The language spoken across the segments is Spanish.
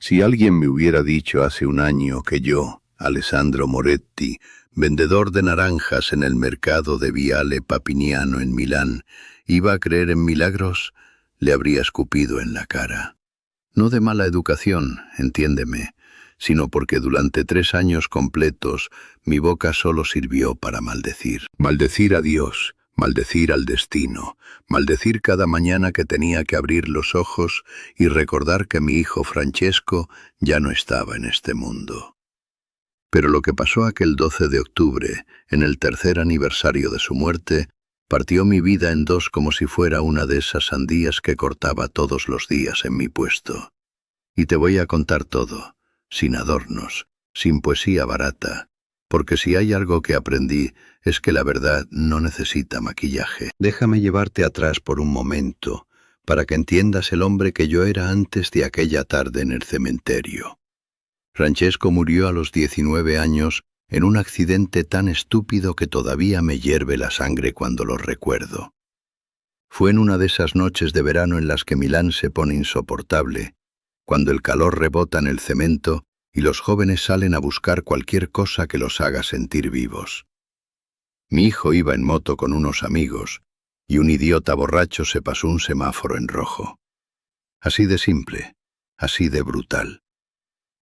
Si alguien me hubiera dicho hace un año que yo, Alessandro Moretti, vendedor de naranjas en el mercado de Viale Papiniano en Milán, iba a creer en milagros, le habría escupido en la cara. No de mala educación, entiéndeme, sino porque durante 3 años completos mi boca solo sirvió para maldecir. Maldecir a Dios, maldecir al destino, maldecir cada mañana que tenía que abrir los ojos y recordar que mi hijo Francesco ya no estaba en este mundo. Pero lo que pasó aquel 12 de octubre, en el 3er aniversario de su muerte, partió mi vida en dos como si fuera una de esas sandías que cortaba todos los días en mi puesto. Y te voy a contar todo, sin adornos, sin poesía barata, porque si hay algo que aprendí es que la verdad no necesita maquillaje. Déjame llevarte atrás por un momento, para que entiendas el hombre que yo era antes de aquella tarde en el cementerio. Francesco murió a los 19 años en un accidente tan estúpido que todavía me hierve la sangre cuando lo recuerdo. Fue en una de esas noches de verano en las que Milán se pone insoportable, cuando el calor rebota en el cemento y los jóvenes salen a buscar cualquier cosa que los haga sentir vivos. Mi hijo iba en moto con unos amigos y un idiota borracho se pasó un semáforo en rojo. Así de simple, así de brutal.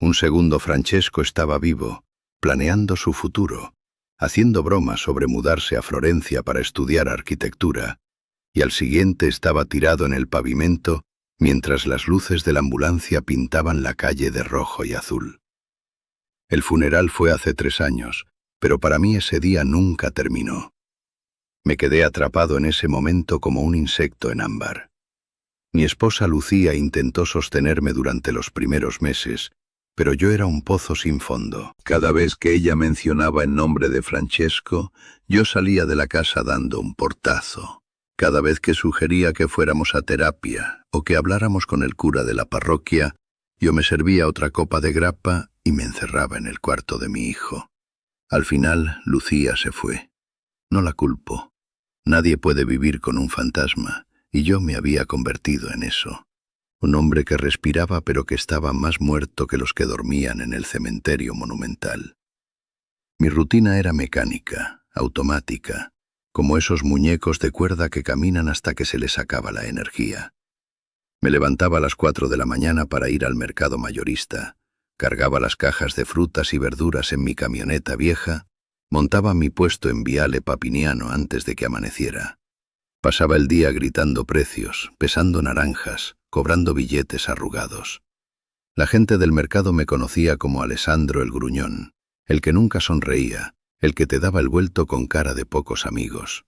Un segundo Francesco estaba vivo, planeando su futuro, haciendo bromas sobre mudarse a Florencia para estudiar arquitectura, y al siguiente estaba tirado en el pavimento mientras las luces de la ambulancia pintaban la calle de rojo y azul. El funeral fue hace 3 años, pero para mí ese día nunca terminó. Me quedé atrapado en ese momento como un insecto en ámbar. Mi esposa Lucía intentó sostenerme durante los primeros meses, pero yo era un pozo sin fondo. Cada vez que ella mencionaba el nombre de Francesco, yo salía de la casa dando un portazo. Cada vez que sugería que fuéramos a terapia o que habláramos con el cura de la parroquia, yo me servía otra copa de grappa y me encerraba en el cuarto de mi hijo. Al final, Lucía se fue. No la culpo. Nadie puede vivir con un fantasma, y yo me había convertido en eso. Un hombre que respiraba pero que estaba más muerto que los que dormían en el cementerio monumental. Mi rutina era mecánica, automática, como esos muñecos de cuerda que caminan hasta que se les acaba la energía. Me levantaba a las 4 de la mañana para ir al mercado mayorista, cargaba las cajas de frutas y verduras en mi camioneta vieja, montaba mi puesto en Viale Papiniano antes de que amaneciera. Pasaba el día gritando precios, pesando naranjas, cobrando billetes arrugados. La gente del mercado me conocía como Alessandro el Gruñón, el que nunca sonreía, el que te daba el vuelto con cara de pocos amigos.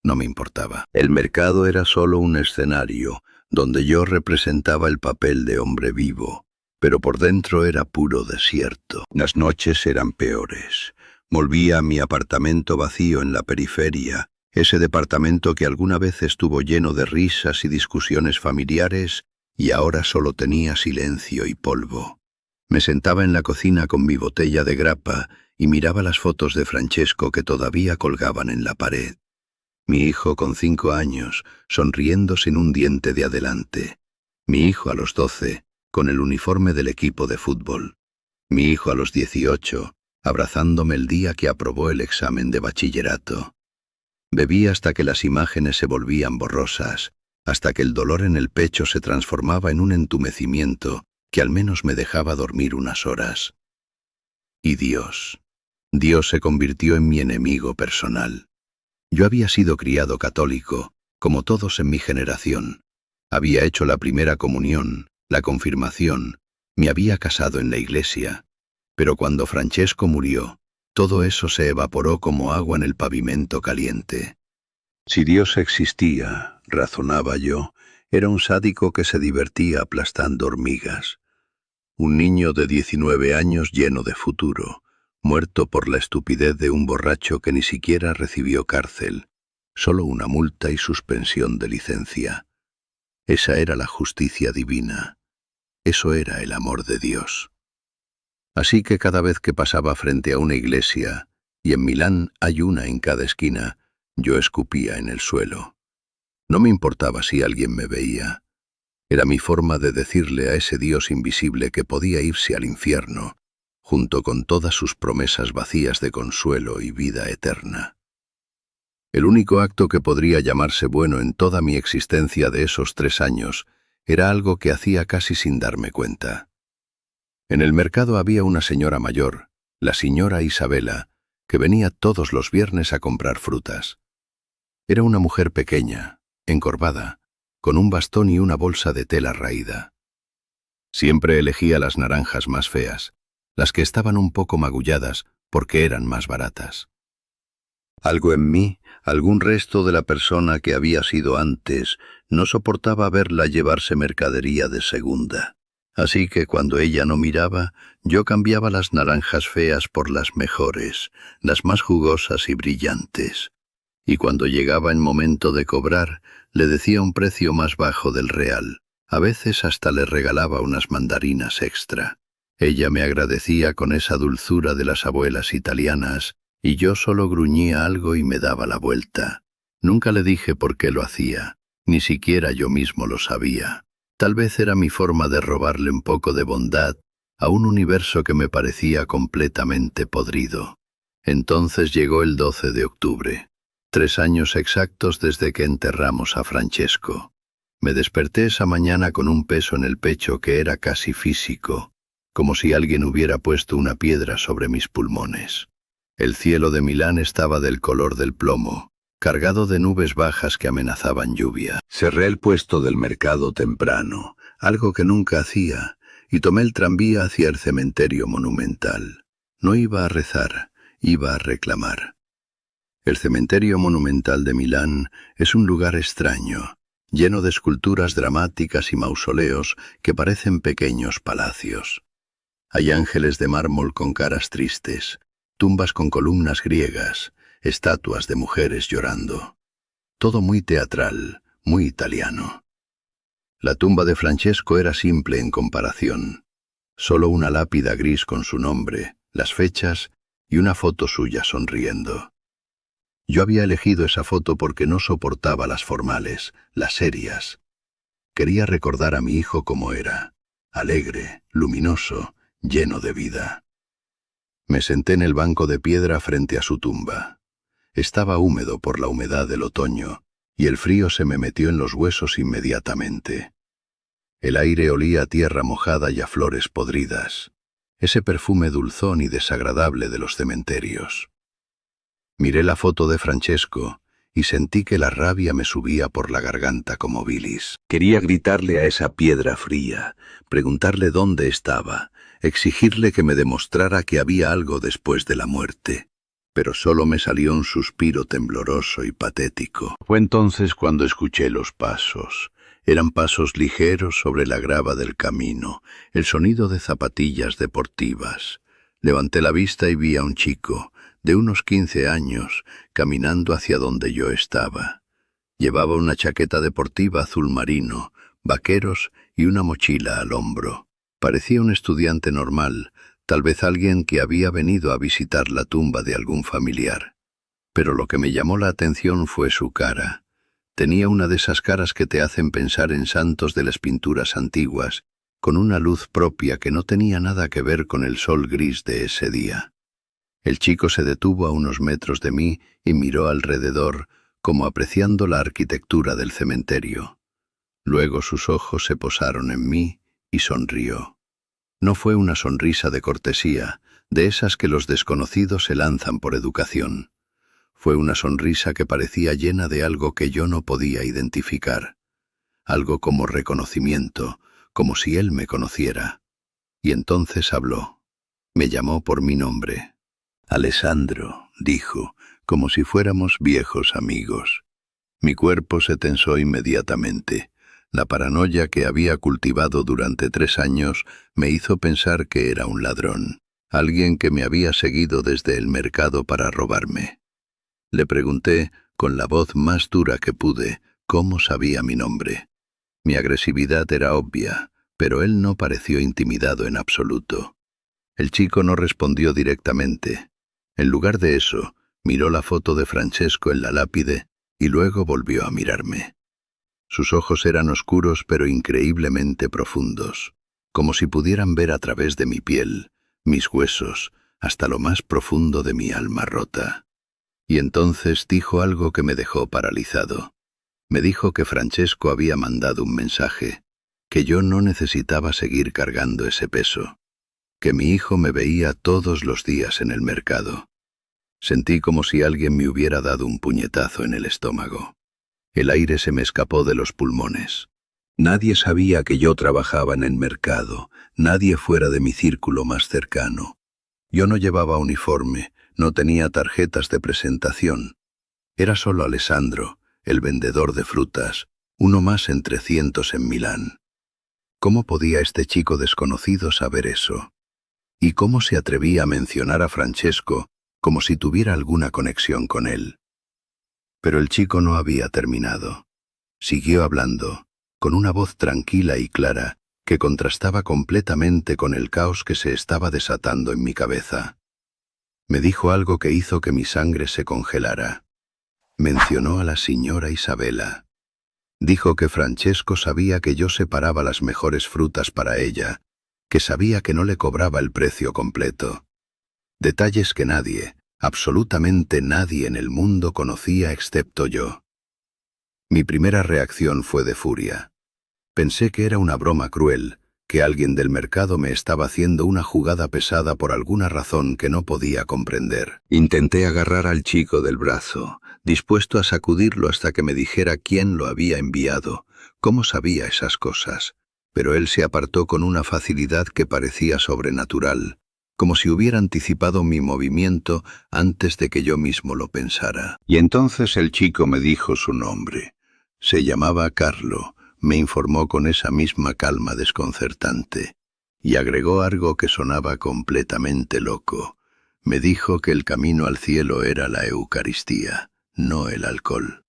No me importaba. El mercado era solo un escenario, donde yo representaba el papel de hombre vivo, pero por dentro era puro desierto. Las noches eran peores. Volvía a mi apartamento vacío en la periferia, ese departamento que alguna vez estuvo lleno de risas y discusiones familiares y ahora solo tenía silencio y polvo. Me sentaba en la cocina con mi botella de grappa y miraba las fotos de Francesco que todavía colgaban en la pared. Mi hijo con 5 años, sonriendo sin un diente de adelante. Mi hijo a los 12, con el uniforme del equipo de fútbol. Mi hijo a los 18, abrazándome el día que aprobó el examen de bachillerato. Bebí hasta que las imágenes se volvían borrosas, hasta que el dolor en el pecho se transformaba en un entumecimiento que al menos me dejaba dormir unas horas. Y Dios se convirtió en mi enemigo personal. Yo había sido criado católico, como todos en mi generación. Había hecho la primera comunión, la confirmación, me había casado en la iglesia. Pero cuando Francesco murió, todo eso se evaporó como agua en el pavimento caliente. Si Dios existía, razonaba yo, era un sádico que se divertía aplastando hormigas. Un niño de 19 años lleno de futuro, muerto por la estupidez de un borracho que ni siquiera recibió cárcel, solo una multa y suspensión de licencia. Esa era la justicia divina. Eso era el amor de Dios. Así que cada vez que pasaba frente a una iglesia, y en Milán hay una en cada esquina, yo escupía en el suelo. No me importaba si alguien me veía. Era mi forma de decirle a ese Dios invisible que podía irse al infierno, junto con todas sus promesas vacías de consuelo y vida eterna. El único acto que podría llamarse bueno en toda mi existencia de esos 3 años era algo que hacía casi sin darme cuenta. En el mercado había una señora mayor, la señora Isabela, que venía todos los viernes a comprar frutas. Era una mujer pequeña, encorvada, con un bastón y una bolsa de tela raída. Siempre elegía las naranjas más feas, las que estaban un poco magulladas porque eran más baratas. Algo en mí, algún resto de la persona que había sido antes, no soportaba verla llevarse mercadería de segunda. Así que cuando ella no miraba, yo cambiaba las naranjas feas por las mejores, las más jugosas y brillantes. Y cuando llegaba el momento de cobrar, le decía un precio más bajo del real. A veces hasta le regalaba unas mandarinas extra. Ella me agradecía con esa dulzura de las abuelas italianas, y yo solo gruñía algo y me daba la vuelta. Nunca le dije por qué lo hacía, ni siquiera yo mismo lo sabía. Tal vez era mi forma de robarle un poco de bondad a un universo que me parecía completamente podrido. Entonces llegó el 12 de octubre, 3 años exactos desde que enterramos a Francesco. Me desperté esa mañana con un peso en el pecho que era casi físico, como si alguien hubiera puesto una piedra sobre mis pulmones. El cielo de Milán estaba del color del plomo, cargado de nubes bajas que amenazaban lluvia. Cerré el puesto del mercado temprano, algo que nunca hacía, y tomé el tranvía hacia el cementerio monumental. No iba a rezar, iba a reclamar. El cementerio monumental de Milán es un lugar extraño, lleno de esculturas dramáticas y mausoleos que parecen pequeños palacios. Hay ángeles de mármol con caras tristes, tumbas con columnas griegas, estatuas de mujeres llorando. Todo muy teatral, muy italiano. La tumba de Francesco era simple en comparación. Solo una lápida gris con su nombre, las fechas y una foto suya sonriendo. Yo había elegido esa foto porque no soportaba las formales, las serias. Quería recordar a mi hijo como era, alegre, luminoso, lleno de vida. Me senté en el banco de piedra frente a su tumba. Estaba húmedo por la humedad del otoño, y el frío se me metió en los huesos inmediatamente. El aire olía a tierra mojada y a flores podridas, ese perfume dulzón y desagradable de los cementerios. Miré la foto de Francesco y sentí que la rabia me subía por la garganta como bilis. Quería gritarle a esa piedra fría, preguntarle dónde estaba, exigirle que me demostrara que había algo después de la muerte. Pero solo me salió un suspiro tembloroso y patético. Fue entonces cuando escuché los pasos. Eran pasos ligeros sobre la grava del camino, el sonido de zapatillas deportivas. Levanté la vista y vi a un chico, de unos 15 años, caminando hacia donde yo estaba. Llevaba una chaqueta deportiva azul marino, vaqueros y una mochila al hombro. Parecía un estudiante normal, tal vez alguien que había venido a visitar la tumba de algún familiar. Pero lo que me llamó la atención fue su cara. Tenía una de esas caras que te hacen pensar en santos de las pinturas antiguas, con una luz propia que no tenía nada que ver con el sol gris de ese día. El chico se detuvo a unos metros de mí y miró alrededor, como apreciando la arquitectura del cementerio. Luego sus ojos se posaron en mí y sonrió. No fue una sonrisa de cortesía, de esas que los desconocidos se lanzan por educación. Fue una sonrisa que parecía llena de algo que yo no podía identificar. Algo como reconocimiento, como si él me conociera. Y entonces habló. Me llamó por mi nombre. Alessandro, dijo, como si fuéramos viejos amigos. Mi cuerpo se tensó inmediatamente. La paranoia que había cultivado durante 3 años me hizo pensar que era un ladrón, alguien que me había seguido desde el mercado para robarme. Le pregunté, con la voz más dura que pude, cómo sabía mi nombre. Mi agresividad era obvia, pero él no pareció intimidado en absoluto. El chico no respondió directamente. En lugar de eso, miró la foto de Francesco en la lápide y luego volvió a mirarme. Sus ojos eran oscuros pero increíblemente profundos, como si pudieran ver a través de mi piel, mis huesos, hasta lo más profundo de mi alma rota. Y entonces dijo algo que me dejó paralizado. Me dijo que Francesco había mandado un mensaje, que yo no necesitaba seguir cargando ese peso, que mi hijo me veía todos los días en el mercado. Sentí como si alguien me hubiera dado un puñetazo en el estómago. El aire se me escapó de los pulmones. Nadie sabía que yo trabajaba en el mercado, nadie fuera de mi círculo más cercano. Yo no llevaba uniforme, no tenía tarjetas de presentación. Era solo Alessandro, el vendedor de frutas, uno más entre cientos en Milán. ¿Cómo podía este chico desconocido saber eso? ¿Y cómo se atrevía a mencionar a Francesco como si tuviera alguna conexión con él? Pero el chico no había terminado. Siguió hablando, con una voz tranquila y clara, que contrastaba completamente con el caos que se estaba desatando en mi cabeza. Me dijo algo que hizo que mi sangre se congelara. Mencionó a la señora Isabela. Dijo que Francesco sabía que yo separaba las mejores frutas para ella, que sabía que no le cobraba el precio completo. Detalles que nadie, absolutamente nadie en el mundo conocía excepto yo. Mi primera reacción fue de furia. Pensé que era una broma cruel, que alguien del mercado me estaba haciendo una jugada pesada por alguna razón que no podía comprender. Intenté agarrar al chico del brazo, dispuesto a sacudirlo hasta que me dijera quién lo había enviado, cómo sabía esas cosas, pero él se apartó con una facilidad que parecía sobrenatural, como si hubiera anticipado mi movimiento antes de que yo mismo lo pensara. Y entonces el chico me dijo su nombre. Se llamaba Carlo. Me informó con esa misma calma desconcertante, y agregó algo que sonaba completamente loco. Me dijo que el camino al cielo era la Eucaristía, no el alcohol.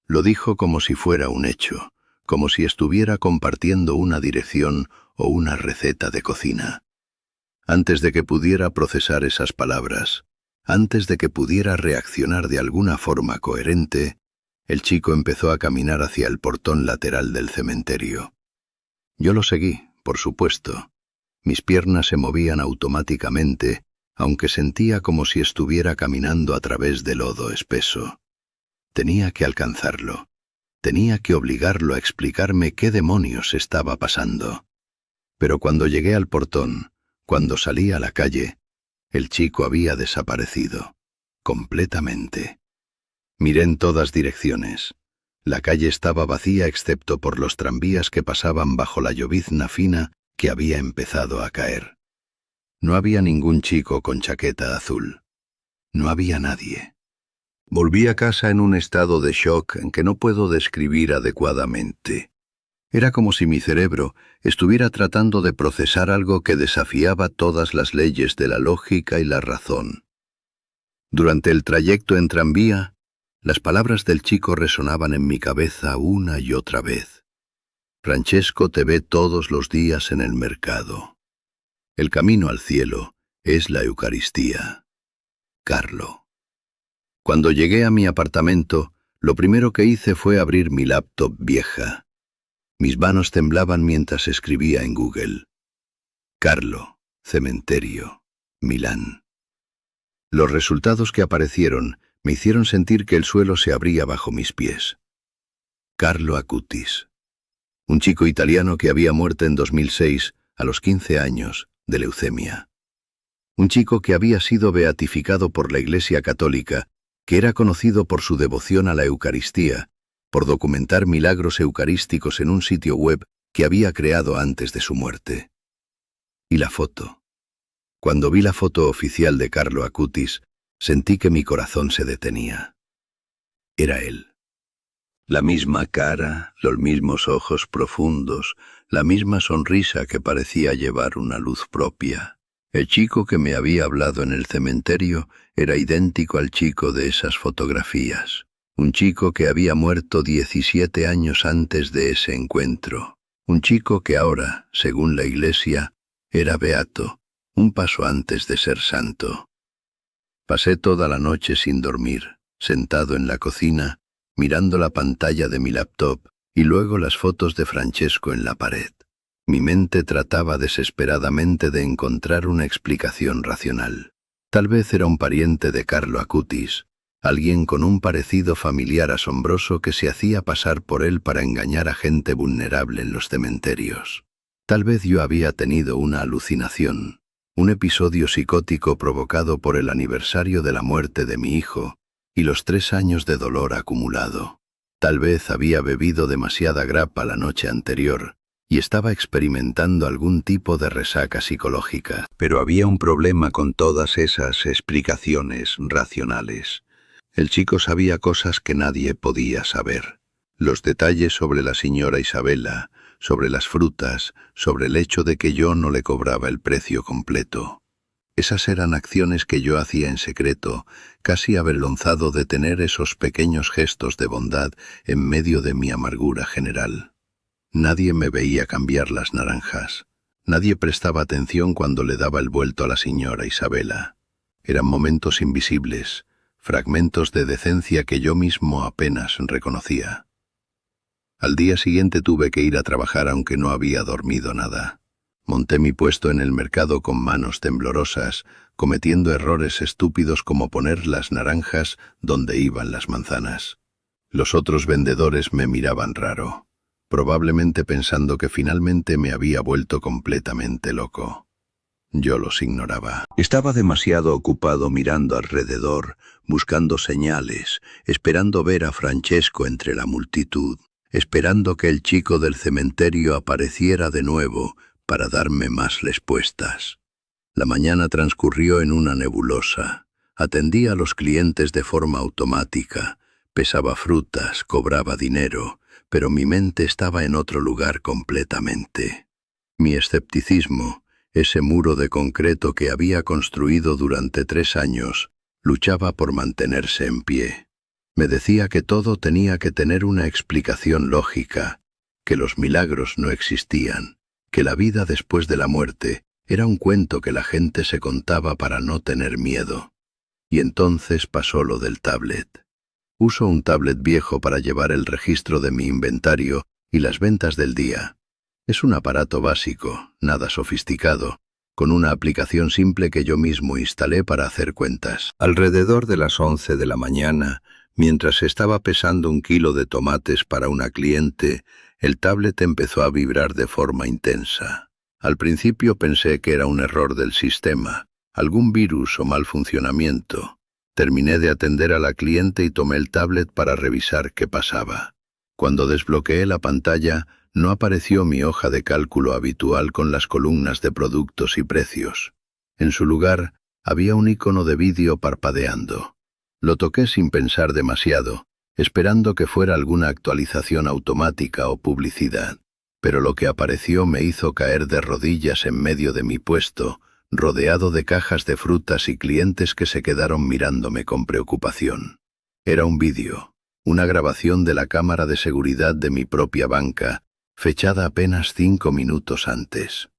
Lo dijo como si fuera un hecho, como si estuviera compartiendo una dirección o una receta de cocina. Antes de que pudiera procesar esas palabras, antes de que pudiera reaccionar de alguna forma coherente, el chico empezó a caminar hacia el portón lateral del cementerio. Yo lo seguí, por supuesto. Mis piernas se movían automáticamente, aunque sentía como si estuviera caminando a través de lodo espeso. Tenía que alcanzarlo. Tenía que obligarlo a explicarme qué demonios estaba pasando. Pero cuando llegué al portón, cuando salí a la calle, el chico había desaparecido, completamente. Miré en todas direcciones. La calle estaba vacía excepto por los tranvías que pasaban bajo la llovizna fina que había empezado a caer. No había ningún chico con chaqueta azul. No había nadie. Volví a casa en un estado de shock en que no puedo describir adecuadamente. Era como si mi cerebro estuviera tratando de procesar algo que desafiaba todas las leyes de la lógica y la razón. Durante el trayecto en tranvía, las palabras del chico resonaban en mi cabeza una y otra vez. Francesco te ve todos los días en el mercado. El camino al cielo es la Eucaristía. Carlo. Cuando llegué a mi apartamento, lo primero que hice fue abrir mi laptop vieja. Mis manos temblaban mientras escribía en Google. Carlo, cementerio, Milán. Los resultados que aparecieron me hicieron sentir que el suelo se abría bajo mis pies. Carlo Acutis, un chico italiano que había muerto en 2006, a los 15 años, de leucemia. Un chico que había sido beatificado por la Iglesia Católica, que era conocido por su devoción a la Eucaristía, por documentar milagros eucarísticos en un sitio web que había creado antes de su muerte. Y la foto. Cuando vi la foto oficial de Carlo Acutis, sentí que mi corazón se detenía. Era él. La misma cara, los mismos ojos profundos, la misma sonrisa que parecía llevar una luz propia. El chico que me había hablado en el cementerio era idéntico al chico de esas fotografías. Un chico que había muerto 17 años antes de ese encuentro. Un chico que ahora, según la Iglesia, era beato, un paso antes de ser santo. Pasé toda la noche sin dormir, sentado en la cocina, mirando la pantalla de mi laptop, Y luego las fotos de Francesco en la pared. Mi mente trataba desesperadamente de encontrar una explicación racional. Tal vez era un pariente de Carlo Acutis, alguien con un parecido familiar asombroso que se hacía pasar por él para engañar a gente vulnerable en los cementerios. Tal vez yo había tenido una alucinación, un episodio psicótico provocado por el aniversario de la muerte de mi hijo y los 3 años de dolor acumulado. Tal vez había bebido demasiada grappa la noche anterior y estaba experimentando algún tipo de resaca psicológica. Pero había un problema con todas esas explicaciones racionales. El chico sabía cosas que nadie podía saber. Los detalles sobre la señora Isabela, sobre las frutas, sobre el hecho de que yo no le cobraba el precio completo. Esas eran acciones que yo hacía en secreto, casi avergonzado de tener esos pequeños gestos de bondad en medio de mi amargura general. Nadie me veía cambiar las naranjas. Nadie prestaba atención cuando le daba el vuelto a la señora Isabela. Eran momentos invisibles, fragmentos de decencia que yo mismo apenas reconocía. Al día siguiente tuve que ir a trabajar aunque no había dormido nada. Monté mi puesto en el mercado con manos temblorosas, cometiendo errores estúpidos como poner las naranjas donde iban las manzanas. Los otros vendedores me miraban raro, probablemente pensando que finalmente me había vuelto completamente loco. Yo los ignoraba. Estaba demasiado ocupado mirando alrededor, buscando señales, esperando ver a Francesco entre la multitud, esperando que el chico del cementerio apareciera de nuevo para darme más respuestas. La mañana transcurrió en una nebulosa. Atendía a los clientes de forma automática, pesaba frutas, cobraba dinero, pero mi mente estaba en otro lugar completamente. Mi escepticismo, ese muro de concreto que había construido durante 3 años, luchaba por mantenerse en pie. Me decía que todo tenía que tener una explicación lógica, que los milagros no existían, que la vida después de la muerte era un cuento que la gente se contaba para no tener miedo. Y entonces pasó lo del tablet. Uso un tablet viejo para llevar el registro de mi inventario y las ventas del día. Es un aparato básico, nada sofisticado, con una aplicación simple que yo mismo instalé para hacer cuentas. Alrededor de las 11 de la mañana, mientras estaba pesando 1 kilo de tomates para una cliente, el tablet empezó a vibrar de forma intensa. Al principio pensé que era un error del sistema, algún virus o mal funcionamiento. Terminé de atender a la cliente y tomé el tablet para revisar qué pasaba. Cuando desbloqueé la pantalla, no apareció mi hoja de cálculo habitual con las columnas de productos y precios. En su lugar, había un icono de vídeo parpadeando. Lo toqué sin pensar demasiado, esperando que fuera alguna actualización automática o publicidad. Pero lo que apareció me hizo caer de rodillas en medio de mi puesto, rodeado de cajas de frutas y clientes que se quedaron mirándome con preocupación. Era un vídeo, una grabación de la cámara de seguridad de mi propia banca, fechada apenas 5 minutos antes.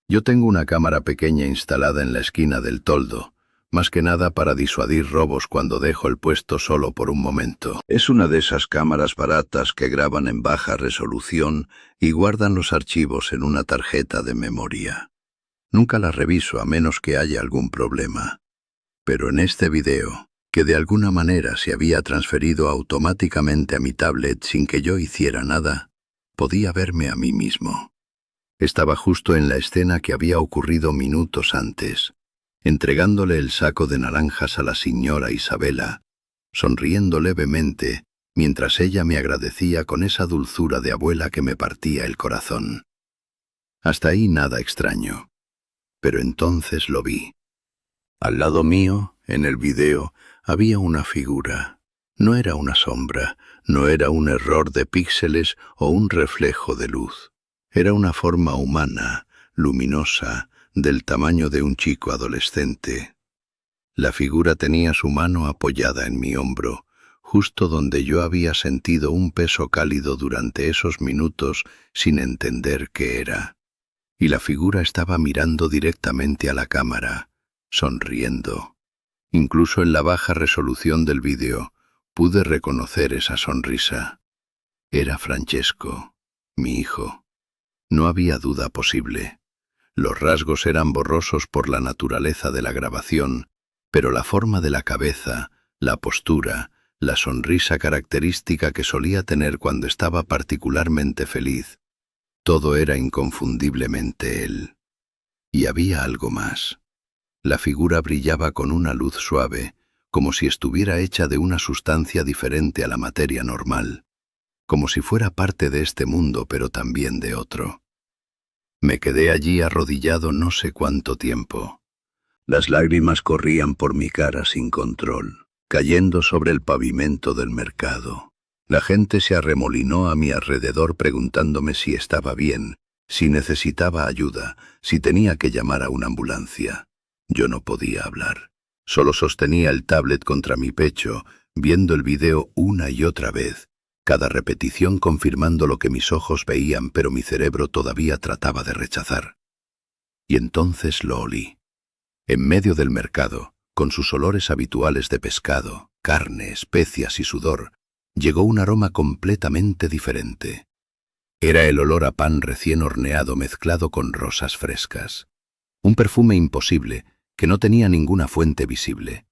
Yo tengo una cámara pequeña instalada en la esquina del toldo, más que nada para disuadir robos cuando dejo el puesto solo por un momento. Es una de esas cámaras baratas que graban en baja resolución y guardan los archivos en una tarjeta de memoria. Nunca la reviso a menos que haya algún problema. Pero en este video, que de alguna manera se había transferido automáticamente a mi tablet sin que yo hiciera nada, podía verme a mí mismo. Estaba justo en la escena que había ocurrido minutos antes, entregándole el saco de naranjas a la señora Isabela, sonriendo levemente, mientras ella me agradecía con esa dulzura de abuela que me partía el corazón. Hasta ahí nada extraño. Pero entonces lo vi. Al lado mío, en el video, había una figura. No era una sombra, no era un error de píxeles o un reflejo de luz. Era una forma humana, luminosa, del tamaño de un chico adolescente. La figura tenía su mano apoyada en mi hombro, justo donde yo había sentido un peso cálido durante esos minutos sin entender qué era. Y la figura estaba mirando directamente a la cámara, sonriendo. Incluso en la baja resolución del vídeo, pude reconocer esa sonrisa. Era Francesco, mi hijo. No había duda posible. Los rasgos eran borrosos por la naturaleza de la grabación, pero la forma de la cabeza, la postura, la sonrisa característica que solía tener cuando estaba particularmente feliz, todo era inconfundiblemente él. Y había algo más. La figura brillaba con una luz suave, como si estuviera hecha de una sustancia diferente a la materia normal, como si fuera parte de este mundo pero también de otro. Me quedé allí arrodillado no sé cuánto tiempo. Las lágrimas corrían por mi cara sin control, cayendo sobre el pavimento del mercado. La gente se arremolinó a mi alrededor preguntándome si estaba bien, si necesitaba ayuda, si tenía que llamar a una ambulancia. Yo no podía hablar. Solo sostenía el tablet contra mi pecho, viendo el video una y otra vez, cada repetición confirmando lo que mis ojos veían, pero mi cerebro todavía trataba de rechazar. Y entonces lo olí. En medio del mercado, con sus olores habituales de pescado, carne, especias y sudor, llegó un aroma completamente diferente. Era el olor a pan recién horneado mezclado con rosas frescas. Un perfume imposible, que no tenía ninguna fuente visible.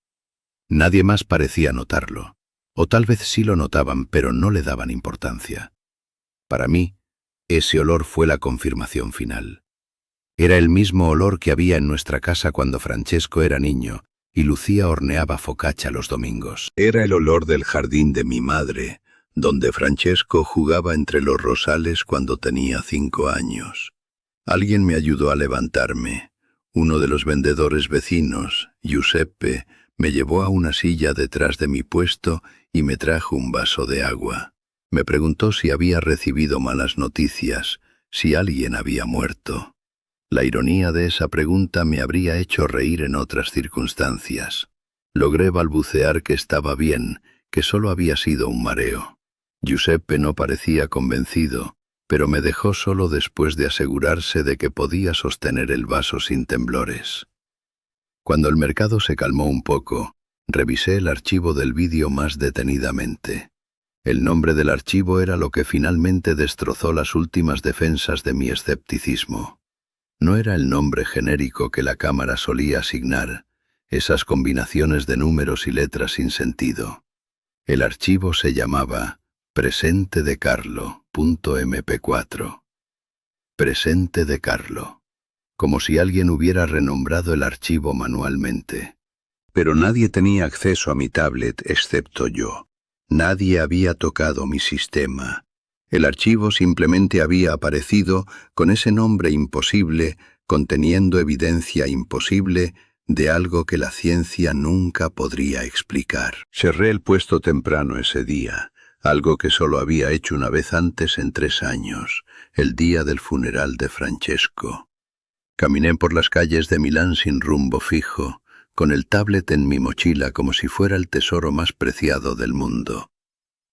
Nadie más parecía notarlo, o tal vez sí lo notaban, pero no le daban importancia. Para mí, ese olor fue la confirmación final. Era el mismo olor que había en nuestra casa cuando Francesco era niño y Lucía horneaba focaccia los domingos. Era el olor del jardín de mi madre, donde Francesco jugaba entre los rosales cuando tenía 5 años. Alguien me ayudó a levantarme. Uno de los vendedores vecinos, Giuseppe, me llevó a una silla detrás de mi puesto y me trajo un vaso de agua. Me preguntó si había recibido malas noticias, si alguien había muerto. La ironía de esa pregunta me habría hecho reír en otras circunstancias. Logré balbucear que estaba bien, que solo había sido un mareo. Giuseppe no parecía convencido, pero me dejó solo después de asegurarse de que podía sostener el vaso sin temblores. Cuando el mercado se calmó un poco, revisé el archivo del vídeo más detenidamente. El nombre del archivo era lo que finalmente destrozó las últimas defensas de mi escepticismo. No era el nombre genérico que la cámara solía asignar, esas combinaciones de números y letras sin sentido. El archivo se llamaba Presente de Carlo.mp4. Presente de Carlo. Como si alguien hubiera renombrado el archivo manualmente. Pero nadie tenía acceso a mi tablet excepto yo. Nadie había tocado mi sistema. El archivo simplemente había aparecido con ese nombre imposible, conteniendo evidencia imposible de algo que la ciencia nunca podría explicar. Cerré el puesto temprano ese día, algo que solo había hecho una vez antes en 3 años, el día del funeral de Francesco. Caminé por las calles de Milán sin rumbo fijo, con el tablet en mi mochila como si fuera el tesoro más preciado del mundo.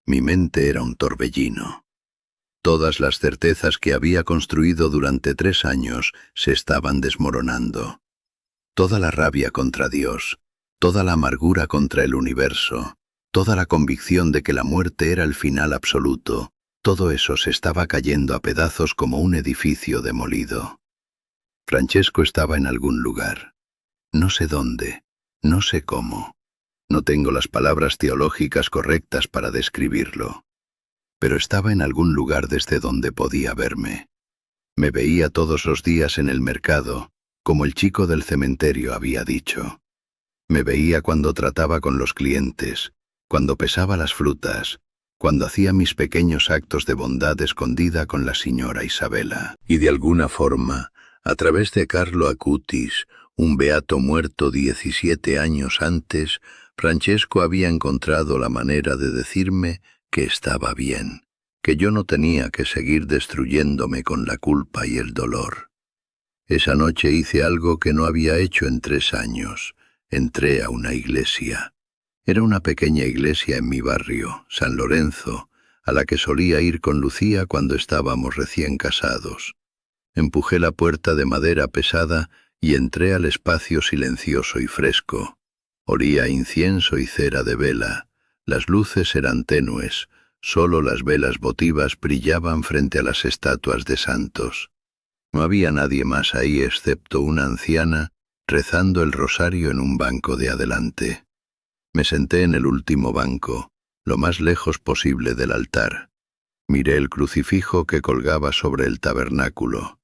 Mi mente era un torbellino. Todas las certezas que había construido durante 3 años se estaban desmoronando. Toda la rabia contra Dios, toda la amargura contra el universo, toda la convicción de que la muerte era el final absoluto, todo eso se estaba cayendo a pedazos como un edificio demolido. Francesco estaba en algún lugar. No sé dónde, no sé cómo. No tengo las palabras teológicas correctas para describirlo. Pero estaba en algún lugar desde donde podía verme. Me veía todos los días en el mercado, como el chico del cementerio había dicho. Me veía cuando trataba con los clientes, cuando pesaba las frutas, cuando hacía mis pequeños actos de bondad escondida con la señora Isabela. Y de alguna forma, a través de Carlo Acutis, un beato muerto 17 años antes, Francesco había encontrado la manera de decirme que estaba bien, que yo no tenía que seguir destruyéndome con la culpa y el dolor. Esa noche hice algo que no había hecho en 3 años. Entré a una iglesia. Era una pequeña iglesia en mi barrio, San Lorenzo, a la que solía ir con Lucía cuando estábamos recién casados. Empujé la puerta de madera pesada y entré al espacio silencioso y fresco. Olía a incienso y cera de vela. Las luces eran tenues, Solo las velas votivas brillaban frente a las estatuas de santos. No había nadie más ahí excepto una anciana rezando el rosario en un banco de adelante. Me senté en el último banco, lo más lejos posible del altar. Miré el crucifijo que colgaba sobre el tabernáculo.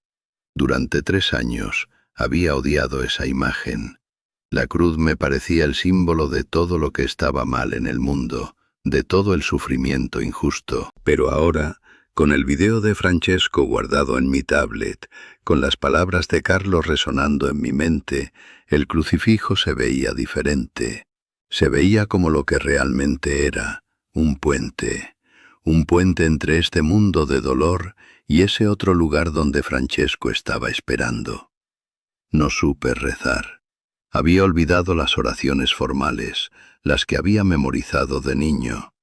Durante 3 años había odiado esa imagen. La cruz me parecía el símbolo de todo lo que estaba mal en el mundo, de todo el sufrimiento injusto. Pero ahora, con el video de Francesco guardado en mi tablet, con las palabras de Carlos resonando en mi mente, el crucifijo se veía diferente. Se veía como lo que realmente era, un puente entre este mundo de dolor y ese otro lugar donde Francesco estaba esperando. No supe rezar. Había olvidado las oraciones formales, las que había memorizado de niño.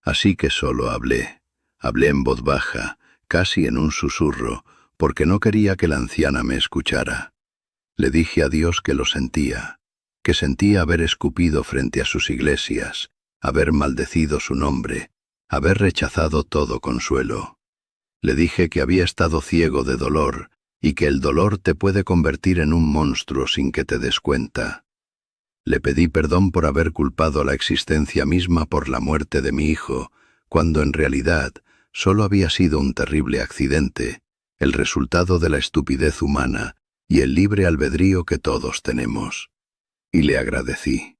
Así que solo hablé en voz baja, casi en un susurro, porque no quería que la anciana me escuchara. Le dije a Dios que lo sentía, que sentía haber escupido frente a sus iglesias, haber maldecido su nombre, haber rechazado todo consuelo. Le dije que había estado ciego de dolor y que el dolor te puede convertir en un monstruo sin que te des cuenta. Le pedí perdón por haber culpado a la existencia misma por la muerte de mi hijo, cuando en realidad solo había sido un terrible accidente, el resultado de la estupidez humana y el libre albedrío que todos tenemos. Y le agradecí.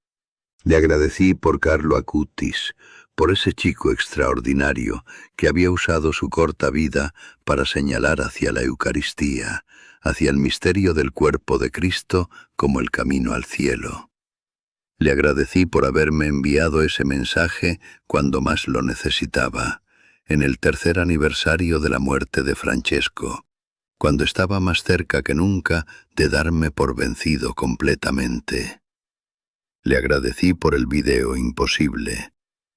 Le agradecí por Carlo Acutis, por ese chico extraordinario que había usado su corta vida para señalar hacia la Eucaristía, hacia el misterio del cuerpo de Cristo como el camino al cielo. Le agradecí por haberme enviado ese mensaje cuando más lo necesitaba, en el 3er aniversario de la muerte de Francesco, cuando estaba más cerca que nunca de darme por vencido completamente. Le agradecí por el video imposible,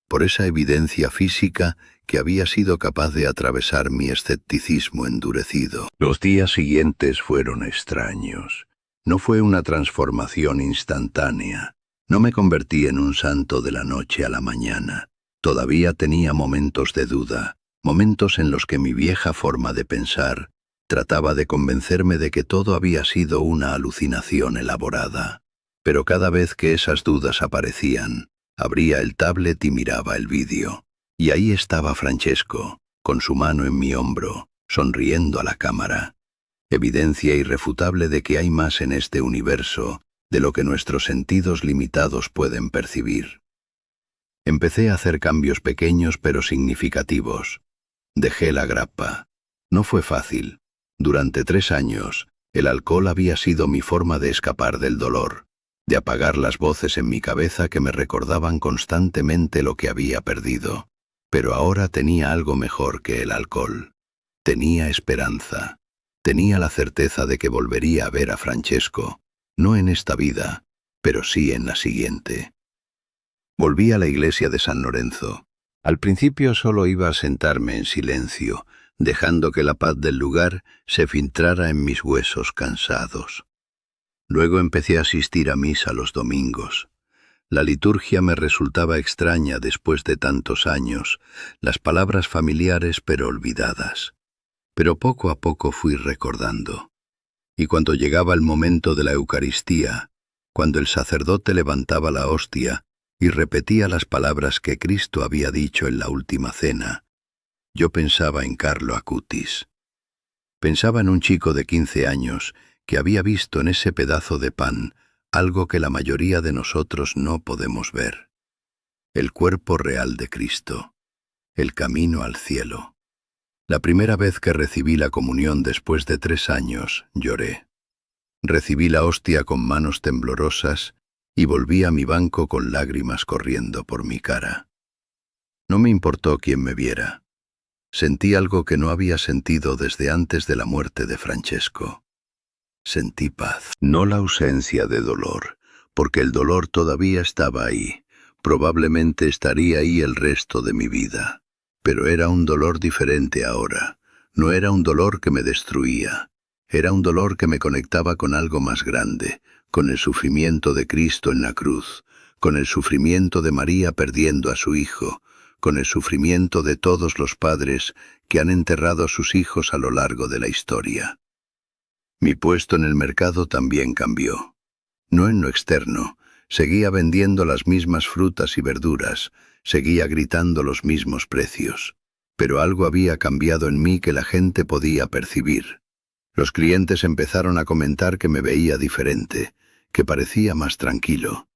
por esa evidencia física que había sido capaz de atravesar mi escepticismo endurecido. Los días siguientes fueron extraños. No fue una transformación instantánea. No me convertí en un santo de la noche a la mañana. Todavía tenía momentos de duda, momentos en los que mi vieja forma de pensar trataba de convencerme de que todo había sido una alucinación elaborada. Pero cada vez que esas dudas aparecían, abría el tablet y miraba el vídeo. Y ahí estaba Francesco, con su mano en mi hombro, sonriendo a la cámara. Evidencia irrefutable de que hay más en este universo de lo que nuestros sentidos limitados pueden percibir. Empecé a hacer cambios pequeños pero significativos. Dejé la grappa. No fue fácil. Durante 3 años, el alcohol había sido mi forma de escapar del dolor, de apagar las voces en mi cabeza que me recordaban constantemente lo que había perdido. Pero ahora tenía algo mejor que el alcohol. Tenía esperanza. Tenía la certeza de que volvería a ver a Francesco, no en esta vida, pero sí en la siguiente. Volví a la iglesia de San Lorenzo. Al principio solo iba a sentarme en silencio, dejando que la paz del lugar se filtrara en mis huesos cansados. Luego empecé a asistir a misa los domingos. La liturgia me resultaba extraña después de tantos años, las palabras familiares pero olvidadas. Pero poco a poco fui recordando. Y cuando llegaba el momento de la Eucaristía, cuando el sacerdote levantaba la hostia y repetía las palabras que Cristo había dicho en la última cena, yo pensaba en Carlo Acutis. Pensaba en un chico de 15 años que había visto en ese pedazo de pan algo que la mayoría de nosotros no podemos ver. El cuerpo real de Cristo, el camino al cielo. La primera vez que recibí la comunión después de 3 años, lloré. Recibí la hostia con manos temblorosas y volví a mi banco con lágrimas corriendo por mi cara. No me importó quién me viera. Sentí algo que no había sentido desde antes de la muerte de Francesco. Sentí paz, no la ausencia de dolor, porque el dolor todavía estaba ahí. Probablemente estaría ahí el resto de mi vida. Pero era un dolor diferente ahora. No era un dolor que me destruía. Era un dolor que me conectaba con algo más grande, con el sufrimiento de Cristo en la cruz, con el sufrimiento de María perdiendo a su hijo, con el sufrimiento de todos los padres que han enterrado a sus hijos a lo largo de la historia. Mi puesto en el mercado también cambió. No en lo externo, seguía vendiendo las mismas frutas y verduras, seguía gritando los mismos precios. Pero algo había cambiado en mí que la gente podía percibir. Los clientes empezaron a comentar que me veía diferente, que parecía más tranquilo.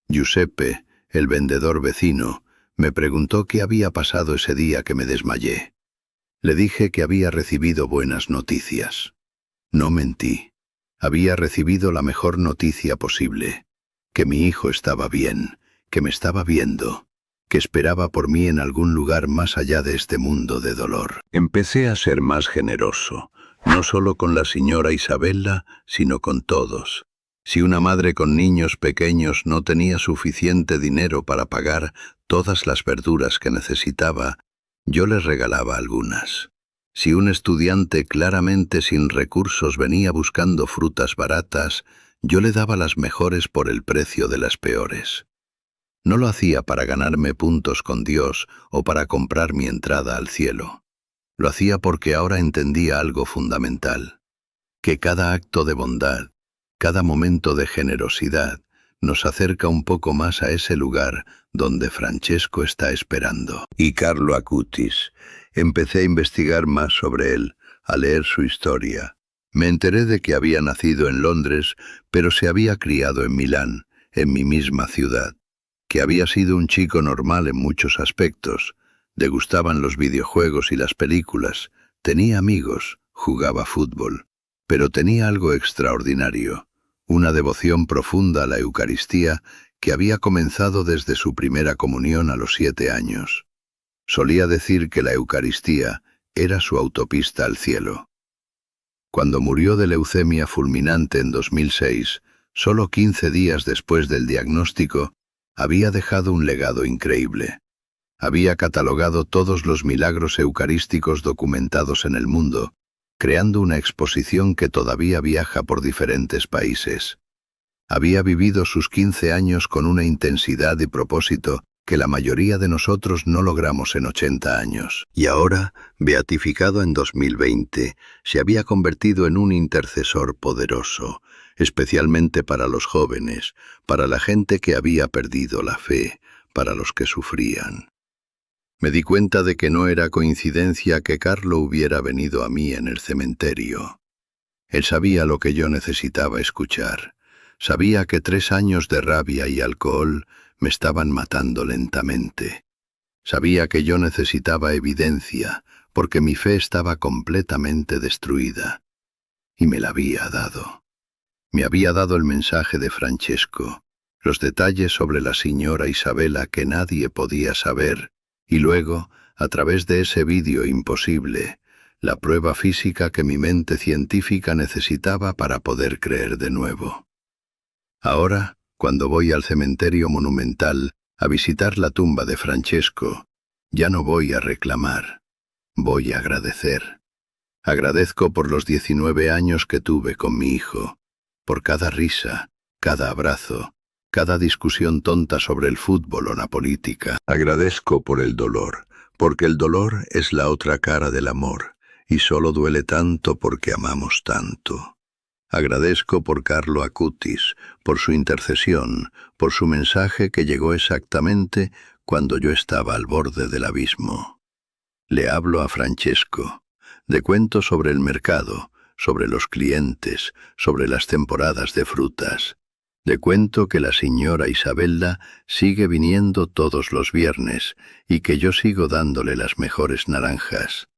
Giuseppe, el vendedor vecino, me preguntó qué había pasado ese día que me desmayé. Le dije que había recibido buenas noticias. No mentí. Había recibido la mejor noticia posible, que mi hijo estaba bien, que me estaba viendo, que esperaba por mí en algún lugar más allá de este mundo de dolor. Empecé a ser más generoso, no solo con la señora Isabella, sino con todos. Si una madre con niños pequeños no tenía suficiente dinero para pagar todas las verduras que necesitaba, yo les regalaba algunas. Si un estudiante claramente sin recursos venía buscando frutas baratas, yo le daba las mejores por el precio de las peores. No lo hacía para ganarme puntos con Dios o para comprar mi entrada al cielo. Lo hacía porque ahora entendía algo fundamental, que cada acto de bondad, cada momento de generosidad, nos acerca un poco más a ese lugar donde Francesco está esperando. Y Carlo Acutis. Empecé a investigar más sobre él, a leer su historia. Me enteré de que había nacido en Londres, pero se había criado en Milán, en mi misma ciudad. Que había sido un chico normal en muchos aspectos. Le gustaban los videojuegos y las películas. Tenía amigos, jugaba fútbol. Pero tenía algo extraordinario, una devoción profunda a la Eucaristía que había comenzado desde su primera comunión a los 7 años. Solía decir que la Eucaristía era su autopista al cielo. Cuando murió de leucemia fulminante en 2006, solo 15 días después del diagnóstico, había dejado un legado increíble. Había catalogado todos los milagros eucarísticos documentados en el mundo, creando una exposición que todavía viaja por diferentes países. Había vivido sus 15 años con una intensidad y propósito que la mayoría de nosotros no logramos en 80 años. Y ahora, beatificado en 2020, se había convertido en un intercesor poderoso, especialmente para los jóvenes, para la gente que había perdido la fe, para los que sufrían. Me di cuenta de que no era coincidencia que Carlo hubiera venido a mí en el cementerio. Él sabía lo que yo necesitaba escuchar. Sabía que 3 años de rabia y alcohol me estaban matando lentamente. Sabía que yo necesitaba evidencia, porque mi fe estaba completamente destruida. Y me la había dado. Me había dado el mensaje de Francesco, los detalles sobre la señora Isabella que nadie podía saber, y luego, a través de ese vídeo imposible, la prueba física que mi mente científica necesitaba para poder creer de nuevo. Ahora, cuando voy al cementerio monumental a visitar la tumba de Francesco, ya no voy a reclamar, voy a agradecer. Agradezco por los 19 años que tuve con mi hijo, por cada risa, cada abrazo, cada discusión tonta sobre el fútbol o la política. Agradezco por el dolor, porque el dolor es la otra cara del amor, y solo duele tanto porque amamos tanto. Agradezco por Carlo Acutis, por su intercesión, por su mensaje que llegó exactamente cuando yo estaba al borde del abismo. Le hablo a Francesco, le cuento sobre el mercado, sobre los clientes, sobre las temporadas de frutas. Le cuento que la señora Isabella sigue viniendo todos los viernes y que yo sigo dándole las mejores naranjas.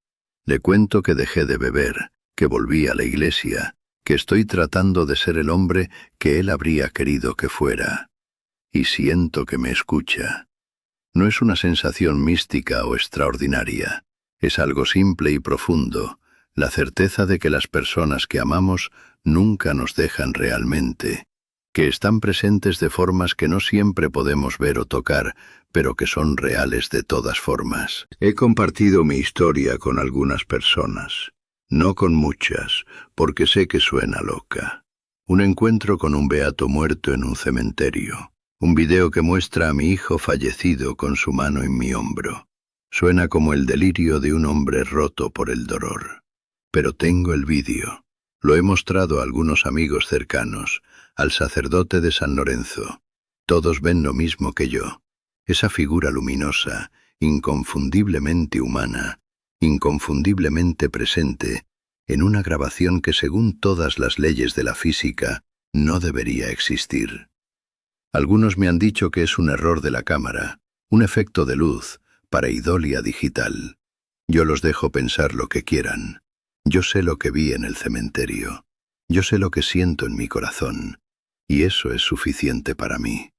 Le cuento que dejé de beber, que volví a la iglesia, que estoy tratando de ser el hombre que él habría querido que fuera. Y siento que me escucha. No es una sensación mística o extraordinaria. Es algo simple y profundo, la certeza de que las personas que amamos nunca nos dejan realmente, que están presentes de formas que no siempre podemos ver o tocar, pero que son reales de todas formas. He compartido mi historia con algunas personas. No con muchas, porque sé que suena loca. Un encuentro con un beato muerto en un cementerio. Un video que muestra a mi hijo fallecido con su mano en mi hombro. Suena como el delirio de un hombre roto por el dolor. Pero tengo el vídeo. Lo he mostrado a algunos amigos cercanos, al sacerdote de San Lorenzo. Todos ven lo mismo que yo. Esa figura luminosa, inconfundiblemente humana, inconfundiblemente presente, en una grabación que según todas las leyes de la física no debería existir. Algunos me han dicho que es un error de la cámara, un efecto de luz, pareidolia digital. Yo los dejo pensar lo que quieran. Yo sé lo que vi en el cementerio. Yo sé lo que siento en mi corazón. Y eso es suficiente para mí.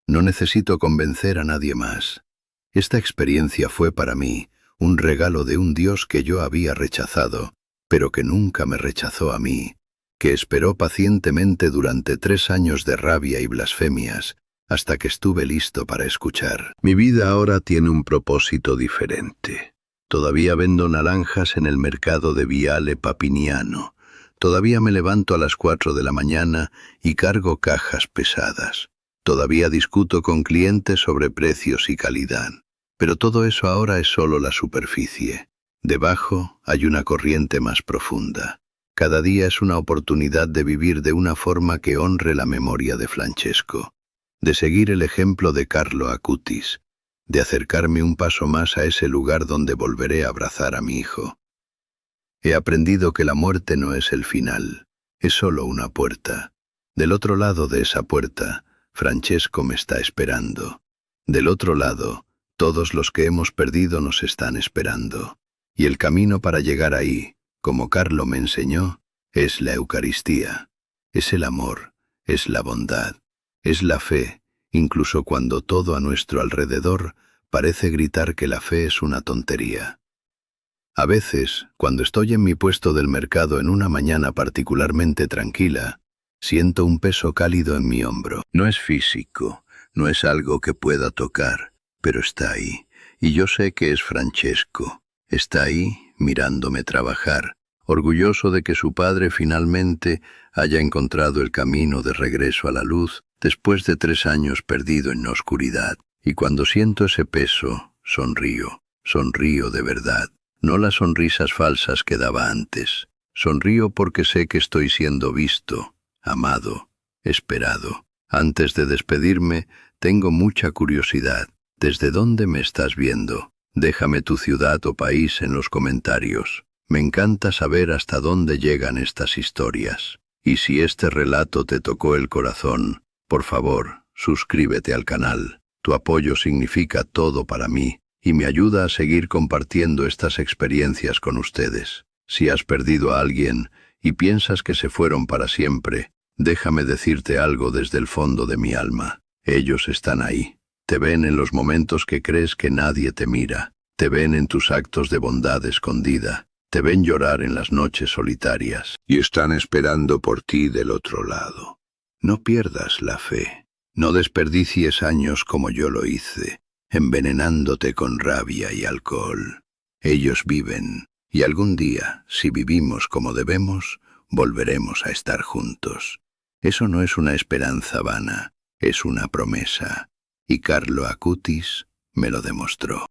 No necesito convencer a nadie más. Esta experiencia fue para mí un regalo de un Dios que yo había rechazado, pero que nunca me rechazó a mí, que esperó pacientemente durante 3 años de rabia y blasfemias, hasta que estuve listo para escuchar. Mi vida ahora tiene un propósito diferente. Todavía vendo naranjas en el mercado de Viale Papiniano. Todavía me levanto a las 4 de la mañana y cargo cajas pesadas. Todavía discuto con clientes sobre precios y calidad. Pero todo eso ahora es solo la superficie. Debajo hay una corriente más profunda. Cada día es una oportunidad de vivir de una forma que honre la memoria de Francesco, de seguir el ejemplo de Carlo Acutis, de acercarme un paso más a ese lugar donde volveré a abrazar a mi hijo. He aprendido que la muerte no es el final, es solo una puerta. Del otro lado de esa puerta, Francesco me está esperando. Del otro lado, todos los que hemos perdido nos están esperando. Y el camino para llegar ahí, como Carlo me enseñó, es la Eucaristía. Es el amor, es la bondad, es la fe, incluso cuando todo a nuestro alrededor parece gritar que la fe es una tontería. A veces, cuando estoy en mi puesto del mercado en una mañana particularmente tranquila, siento un peso cálido en mi hombro. No es físico, no es algo que pueda tocar, pero está ahí. Y yo sé que es Francesco. Está ahí, mirándome trabajar, orgulloso de que su padre finalmente haya encontrado el camino de regreso a la luz después de 3 años perdido en la oscuridad. Y cuando siento ese peso, sonrío de verdad. No las sonrisas falsas que daba antes. Sonrío porque sé que estoy siendo visto, amado, esperado. Antes de despedirme, tengo mucha curiosidad. ¿Desde dónde me estás viendo? Déjame tu ciudad o país en los comentarios. Me encanta saber hasta dónde llegan estas historias. Y si este relato te tocó el corazón, por favor, suscríbete al canal. Tu apoyo significa todo para mí y me ayuda a seguir compartiendo estas experiencias con ustedes. Si has perdido a alguien y piensas que se fueron para siempre, déjame decirte algo desde el fondo de mi alma. Ellos están ahí. Te ven en los momentos que crees que nadie te mira. Te ven en tus actos de bondad escondida. Te ven llorar en las noches solitarias. Y están esperando por ti del otro lado. No pierdas la fe. No desperdicies años como yo lo hice, envenenándote con rabia y alcohol. Ellos viven, y algún día, si vivimos como debemos, volveremos a estar juntos. Eso no es una esperanza vana, es una promesa. Y Carlo Acutis me lo demostró.